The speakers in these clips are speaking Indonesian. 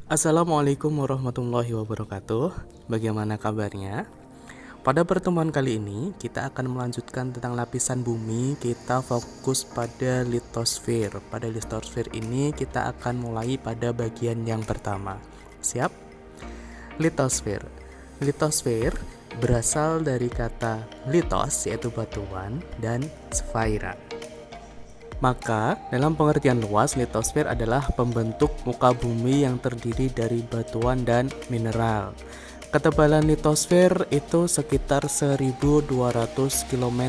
Assalamualaikum warahmatullahi wabarakatuh. Bagaimana kabarnya? Pada pertemuan kali ini, kita akan melanjutkan tentang lapisan bumi. Kita fokus pada litosfer. Pada litosfer ini, kita akan mulai pada bagian yang pertama. Siap? Litosfer. Litosfer berasal dari kata litos, yaitu batuan, dan sphera. Maka, dalam pengertian luas, litosfer adalah pembentuk muka bumi yang terdiri dari batuan dan mineral. Ketebalan litosfer itu sekitar 1.200 km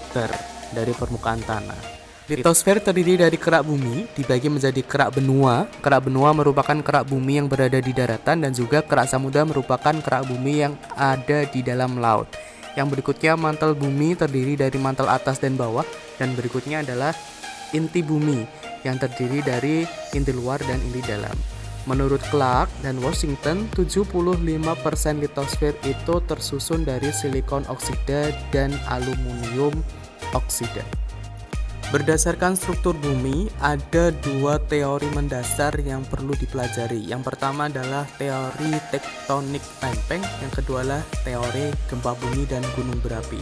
dari permukaan tanah. Litosfer terdiri dari kerak bumi, dibagi menjadi kerak benua. Kerak benua merupakan kerak bumi yang berada di daratan, dan juga kerak samudra merupakan kerak bumi yang ada di dalam laut. Yang berikutnya mantel bumi terdiri dari mantel atas dan bawah, dan berikutnya adalah inti bumi yang terdiri dari inti luar dan inti dalam. Menurut Clark dan Washington, 75% litosfer itu tersusun dari silikon oksida dan aluminium oksida. Berdasarkan struktur bumi, ada dua teori mendasar yang perlu dipelajari. Yang pertama adalah teori tektonik lempeng, yang kedua adalah teori gempa bumi dan gunung berapi.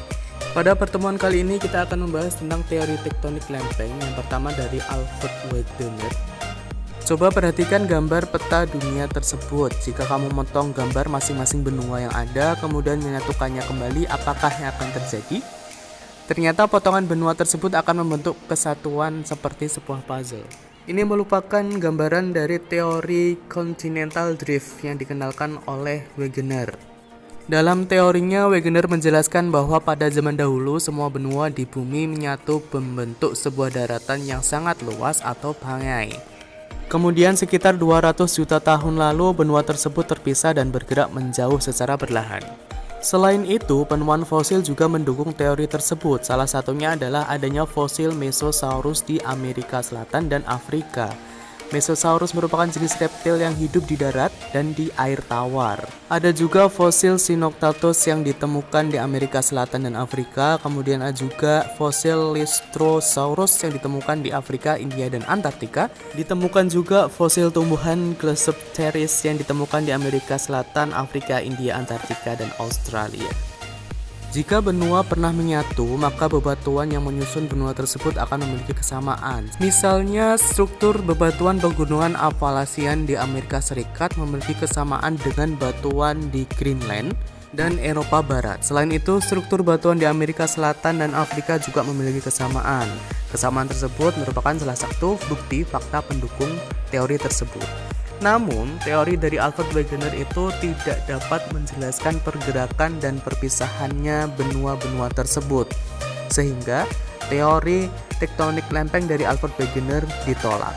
Pada pertemuan kali ini kita akan membahas tentang teori tektonik lempeng. Yang pertama dari Alfred Wegener. Coba perhatikan gambar peta dunia tersebut. Jika kamu memotong gambar masing-masing benua yang ada, kemudian menyatukannya kembali, apakah yang akan terjadi? Ternyata potongan benua tersebut akan membentuk kesatuan seperti sebuah puzzle. Ini merupakan gambaran dari teori continental drift yang dikenalkan oleh Wegener. Dalam teorinya, Wegener menjelaskan bahwa pada zaman dahulu semua benua di bumi menyatu membentuk sebuah daratan yang sangat luas atau pangai. Kemudian sekitar 200 juta tahun lalu benua tersebut terpisah dan bergerak menjauh secara perlahan. Selain itu, penemuan fosil juga mendukung teori tersebut. Salah satunya adalah adanya fosil Mesosaurus di Amerika Selatan dan Afrika. Mesosaurus merupakan jenis reptil yang hidup di darat dan di air tawar. Ada juga fosil Sinoctatus yang ditemukan di Amerika Selatan dan Afrika. Kemudian ada juga fosil Lystrosaurus yang ditemukan di Afrika, India, dan Antartika. Ditemukan juga fosil tumbuhan Glossopteris yang ditemukan di Amerika Selatan, Afrika, India, Antartika, dan Australia. Jika benua pernah menyatu, maka bebatuan yang menyusun benua tersebut akan memiliki kesamaan. Misalnya, struktur bebatuan pegunungan Appalachian di Amerika Serikat memiliki kesamaan dengan batuan di Greenland dan Eropa Barat. Selain itu, struktur batuan di Amerika Selatan dan Afrika juga memiliki kesamaan. Kesamaan tersebut merupakan salah satu bukti fakta pendukung teori tersebut. Namun, teori dari Alfred Wegener itu tidak dapat menjelaskan pergerakan dan perpisahannya benua-benua tersebut, sehingga teori tektonik lempeng dari Alfred Wegener ditolak.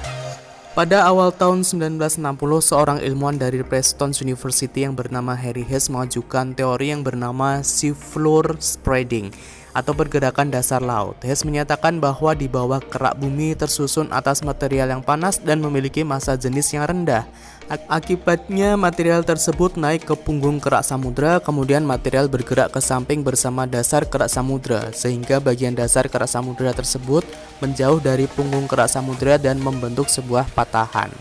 Pada awal tahun 1960, seorang ilmuwan dari Princeton University yang bernama Harry Hess mengajukan teori yang bernama seafloor spreading atau pergerakan dasar laut. Hess menyatakan bahwa di bawah kerak bumi tersusun atas material yang panas dan memiliki massa jenis yang rendah. Akibatnya material tersebut naik ke punggung kerak samudra, kemudian material bergerak ke samping bersama dasar kerak samudra, sehingga bagian dasar kerak samudra tersebut menjauh dari punggung kerak samudra dan membentuk sebuah patahan.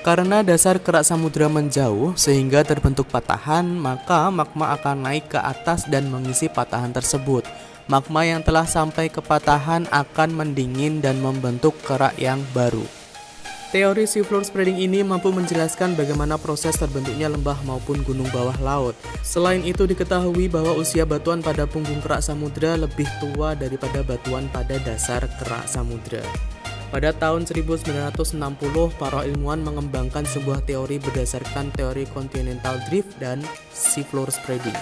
Karena dasar kerak samudra menjauh sehingga terbentuk patahan, maka magma akan naik ke atas dan mengisi patahan tersebut. Magma yang telah sampai ke patahan akan mendingin dan membentuk kerak yang baru. Teori seafloor spreading ini mampu menjelaskan bagaimana proses terbentuknya lembah maupun gunung bawah laut. Selain itu diketahui bahwa usia batuan pada punggung kerak samudra lebih tua daripada batuan pada dasar kerak samudra. Pada tahun 1960, para ilmuwan mengembangkan sebuah teori berdasarkan teori continental drift dan seafloor spreading.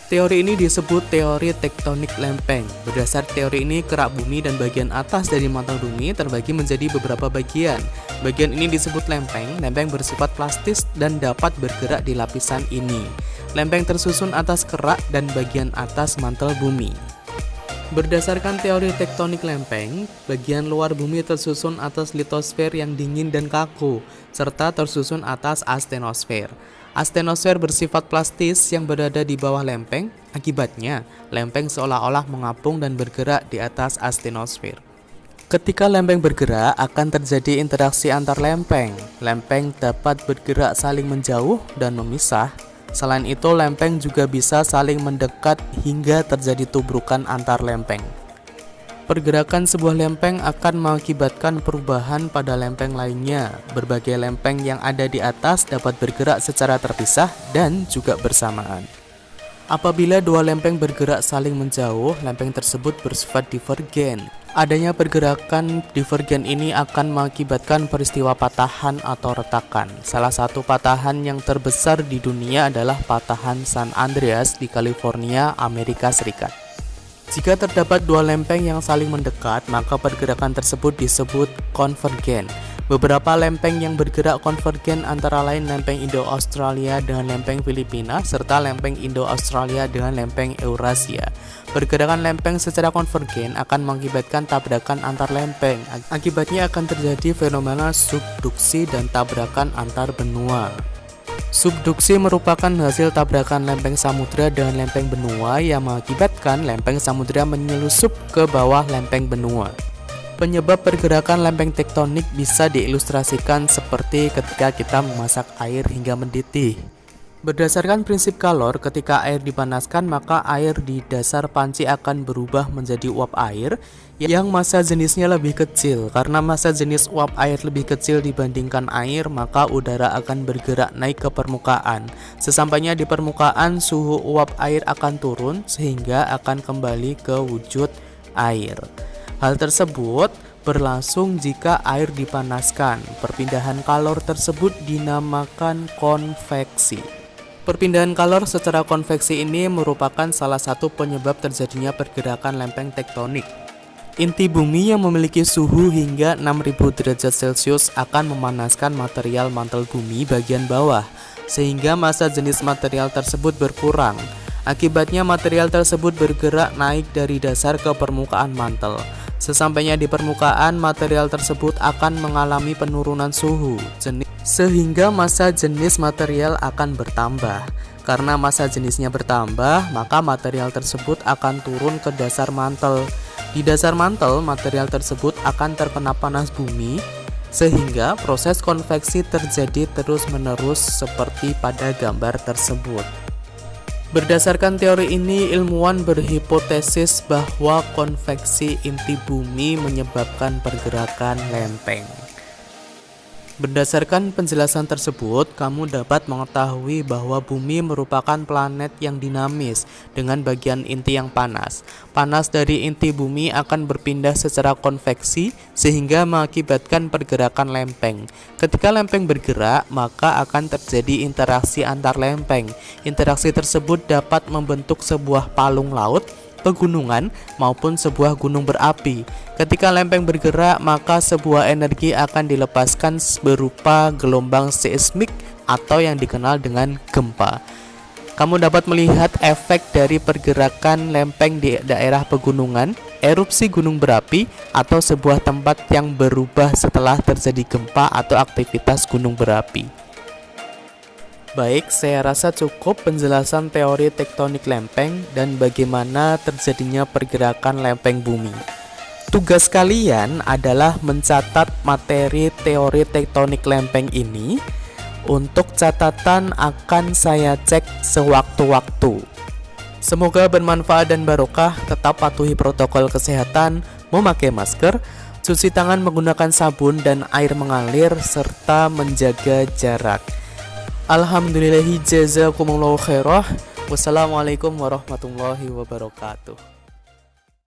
Teori ini disebut teori tektonik lempeng. Berdasar teori ini, kerak bumi dan bagian atas dari mantel bumi terbagi menjadi beberapa bagian. Bagian ini disebut lempeng. Lempeng bersifat plastis dan dapat bergerak di lapisan ini. Lempeng tersusun atas kerak dan bagian atas mantel bumi. Berdasarkan teori tektonik lempeng, bagian luar bumi tersusun atas litosfer yang dingin dan kaku, serta tersusun atas astenosfer. Astenosfer bersifat plastis yang berada di bawah lempeng, akibatnya lempeng seolah-olah mengapung dan bergerak di atas astenosfer. Ketika lempeng bergerak, akan terjadi interaksi antar lempeng. Lempeng dapat bergerak saling menjauh dan memisah. Selain itu, lempeng juga bisa saling mendekat hingga terjadi tubrukan antar lempeng. Pergerakan sebuah lempeng akan mengakibatkan perubahan pada lempeng lainnya. Berbagai lempeng yang ada di atas dapat bergerak secara terpisah dan juga bersamaan. Apabila dua lempeng bergerak saling menjauh, lempeng tersebut bersifat divergen. Adanya pergerakan divergen ini akan mengakibatkan peristiwa patahan atau retakan. Salah satu patahan yang terbesar di dunia adalah patahan San Andreas di California, Amerika Serikat. Jika terdapat dua lempeng yang saling mendekat, maka pergerakan tersebut disebut konvergen. Beberapa lempeng yang bergerak konvergen antara lain lempeng Indo-Australia dengan lempeng Filipina, serta lempeng Indo-Australia dengan lempeng Eurasia. Pergerakan lempeng secara konvergen akan mengakibatkan tabrakan antar lempeng. Akibatnya akan terjadi fenomena subduksi dan tabrakan antar benua. Subduksi merupakan hasil tabrakan lempeng samudra dengan lempeng benua yang mengakibatkan lempeng samudra menyelusup ke bawah lempeng benua. Penyebab pergerakan lempeng tektonik bisa diilustrasikan seperti ketika kita memasak air hingga mendidih. Berdasarkan prinsip kalor, ketika air dipanaskan maka air di dasar panci akan berubah menjadi uap air yang massa jenisnya lebih kecil. Karena massa jenis uap air lebih kecil dibandingkan air, maka udara akan bergerak naik ke permukaan. Sesampainya di permukaan, suhu uap air akan turun sehingga akan kembali ke wujud air. Hal tersebut berlangsung jika air dipanaskan. Perpindahan kalor tersebut dinamakan konveksi. Perpindahan kalor secara konveksi ini merupakan salah satu penyebab terjadinya pergerakan lempeng tektonik. Inti bumi yang memiliki suhu hingga 6000 derajat Celcius akan memanaskan material mantel bumi bagian bawah, sehingga massa jenis material tersebut berkurang. Akibatnya material tersebut bergerak naik dari dasar ke permukaan mantel. Sesampainya di permukaan, material tersebut akan mengalami penurunan suhu, sehingga massa jenis material akan bertambah. Karena massa jenisnya bertambah, maka material tersebut akan turun ke dasar mantel. Di dasar mantel, material tersebut akan terkena panas bumi, sehingga proses konveksi terjadi terus-menerus seperti pada gambar tersebut. Berdasarkan teori ini, ilmuwan berhipotesis bahwa konveksi inti bumi menyebabkan pergerakan lempeng. Berdasarkan penjelasan tersebut, kamu dapat mengetahui bahwa bumi merupakan planet yang dinamis dengan bagian inti yang panas. Panas dari inti bumi akan berpindah secara konveksi sehingga mengakibatkan pergerakan lempeng. Ketika lempeng bergerak, maka akan terjadi interaksi antar lempeng. Interaksi tersebut dapat membentuk sebuah palung laut, pegunungan, maupun sebuah gunung berapi. Ketika lempeng bergerak, maka sebuah energi akan dilepaskan berupa gelombang seismik atau yang dikenal dengan gempa. Kamu dapat melihat efek dari pergerakan lempeng di daerah pegunungan, erupsi gunung berapi, atau sebuah tempat yang berubah setelah terjadi gempa atau aktivitas gunung berapi. Baik, saya rasa cukup penjelasan teori tektonik lempeng dan bagaimana terjadinya pergerakan lempeng bumi. Tugas kalian adalah mencatat materi teori tektonik lempeng ini. Untuk catatan akan saya cek sewaktu-waktu. Semoga bermanfaat dan barokah. Tetap patuhi protokol kesehatan, memakai masker, cuci tangan menggunakan sabun dan air mengalir, serta menjaga jarak. Alhamdulillahi jazakumullahu khairah. Wassalamualaikum warahmatullahi wabarakatuh.